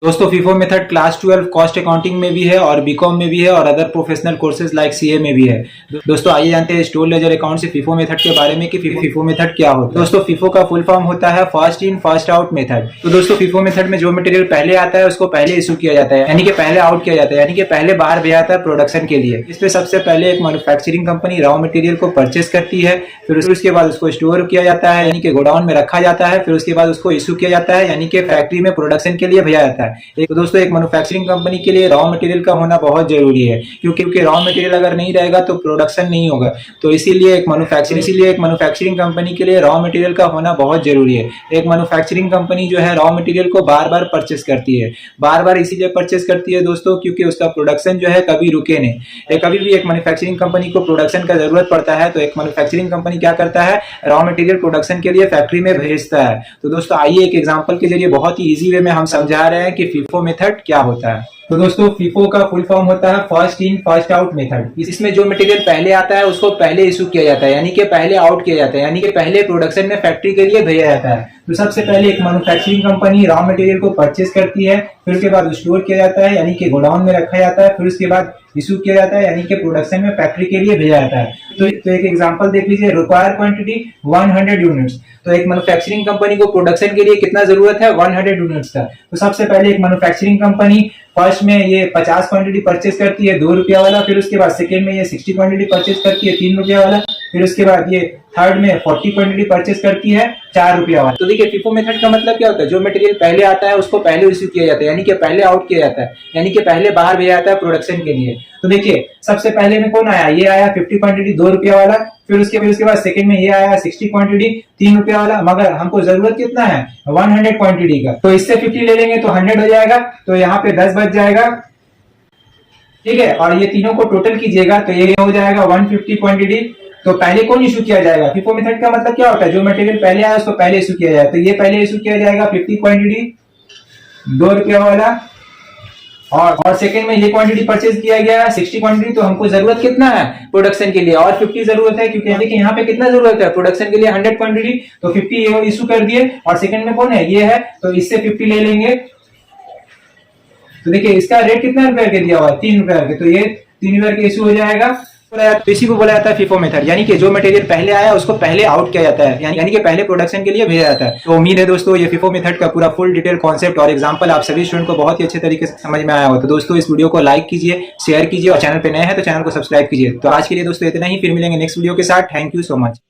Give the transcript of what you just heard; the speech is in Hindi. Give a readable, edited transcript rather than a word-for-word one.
दोस्तों FIFO method class 12 cost accounting में भी है और बीकॉम में भी है और other professional courses like CA में भी है। दोस्तों आइए जानते हैं स्टोर लेजर अकाउंट से FIFO मेथड के बारे में कि FIFO मेथड क्या होता है। दोस्तों FIFO का फुल फॉर्म होता है first in first out method. तो दोस्तों FIFO मेथड में जो मटेरियल पहले आता है उसको पहले इशू किया जाता है, यानी कि पहले आउट किया जाता है, यानी कि पहले बाहर भेजा जाता है प्रोडक्शन के लिए। इस पे सबसे पहले एक मैन्युफैक्चरिंग कंपनी रॉ मटेरियल को परचेस करती है, फिर उसके बाद उसको स्टोर किया जाता है यानी कि गोडाउन में रखा जाता है, फिर उसके बाद उसको इशू किया जाता है यानी कि फैक्ट्री में प्रोडक्शन के लिए भेजा जाता है। तो दोस्तों एक मैन्युफैक्चरिंग कंपनी के लिए रॉ मटेरियल का होना बहुत जरूरी है, क्योंकि रॉ मटेरियल अगर नहीं रहेगा तो प्रोडक्शन नहीं होगा। तो इसीलिए एक मैन्युफैक्चरिंग कंपनी के लिए रॉ मटेरियल का होना बहुत जरूरी है। एक मैन्युफैक्चरिंग कंपनी जो है रॉ मटेरियल को बार बार परचेस करती है, बार बार इसीलिए परचेस करती है दोस्तों क्योंकि उसका प्रोडक्शन जो है कभी रुके नहीं। कभी भी एक मैन्युफैक्चरिंग कंपनी को प्रोडक्शन का जरूरत पड़ता है तो एक मैन्युफैक्चरिंग कंपनी क्या करता है, रॉ मटेरियल प्रोडक्शन के लिए फैक्ट्री में भेजता है। तो दोस्तों आइए एक एग्जांपल के जरिए बहुत ही इजी वे में हम समझा रहे हैं कि FIFO मेथड क्या होता है। तो दोस्तों FIFO का फुल फॉर्म होता है first in first out method. इसमें जो मटेरियल पहले आता है उसको पहले इशू किया जाता है, यानी कि पहले आउट किया जाता है, यानी कि पहले प्रोडक्शन में फैक्ट्री के लिए भेजा जाता है। तो सबसे पहले एक मैन्युफैक्चरिंग कंपनी रॉ मटेरियल को परचेस करती है, फिर उसके बाद स्टोर किया जाता है यानी कि गोडाउन में रखा जाता है, फिर उसके बाद इशू किया जाता है यानी कि प्रोडक्शन में फैक्ट्री के लिए भेजा जाता है। तो एक एग्जांपल देख लीजिए, रिक्वायर क्वांटिटी 100 यूनिट्स। तो एक मैन्युफैक्चरिंग कंपनी को प्रोडक्शन के लिए कितना जरूरत है, 100 यूनिट्स का। तो सबसे पहले एक मैन्युफैक्चरिंग कंपनी फर्स्ट में ये 50 क्वांटिटी परचेस करती है 2 रुपया वाला, फिर उसके बाद सेकेंड में ये 60 क्वांटिटी परचेस करती है 3 रुपया वाला, फिर उसके बाद ये थर्ड में 40 क्वांटिटी परचेस करती है 4 रुपया वाला। तो देखिए FIFO मेथड का मतलब क्या होता है, जो मटेरियल पहले आता है उसको पहले इशू किया जाता है, यानी कि पहले आउट किया जाता है, यानी कि पहले बाहर भेजा जाता है प्रोडक्शन के लिए। तो देखिए सबसे पहले में कौन आया, ये आया 50 क्वांटिटी 2 रुपया वाला, फिर उसके बाद सेकंड में ये आया 60 क्वांटिटी 3 रुपया वाला, मगर हमको जरूरत कितना है 100 क्वांटिटी का। तो इससे 50 ले लेंगे तो 100 हो जाएगा, तो यहाँ पे 10 बच जाएगा, ठीक है। और ये तीनों को टोटल कीजिएगा तो ये हो जाएगा 150 क्वांटिटी। तो पहले कौन इशू किया जाएगा, FIFO मेथड का मतलब क्या होता है, जो मटेरियल पहले आया उसको पहले इशू किया जाए। तो ये पहले इशू किया जाएगा 50 क्वांटिटी 2 रुपया वाला, और सेकंड में ये क्वांटिटी परचेज किया गया 60 क्वांटिटी। तो हमको जरूरत कितना है प्रोडक्शन के लिए, और 50 जरूरत है, क्योंकि देखिए यहाँ पे कितना जरूरत है प्रोडक्शन के लिए 100 क्वांटिटी। तो 50 इशू कर दिए, और सेकंड में कौन है, ये है, तो इससे 50 ले लेंगे। तो देखिए इसका रेट कितना रुपए के दिया हुआ है, 3 रुपए के, तो ये 3 रुपए के इशू हो जाएगा। तो इसी को बोला जाता है FIFO मेथड, यानी कि जो मटेरियल पहले आया उसको पहले आउट किया जाता है, यानी कि पहले प्रोडक्शन के लिए भेजा जाता है। तो उम्मीद है दोस्तों ये FIFO मेथड का पूरा फुल डिटेल कॉन्सेप्ट और एग्जांपल आप सभी स्टूडेंट को बहुत ही अच्छे तरीके से समझ में आया हो। तो दोस्तों इस वीडियो को लाइक कीजिए, शेयर कीजिए, और चैनल पे नए हैं तो चैनल को सब्सक्राइब कीजिए। तो आज के लिए दोस्तों इतना ही, फिर मिलेंगे नेक्स्ट वीडियो के साथ। Thank you so much.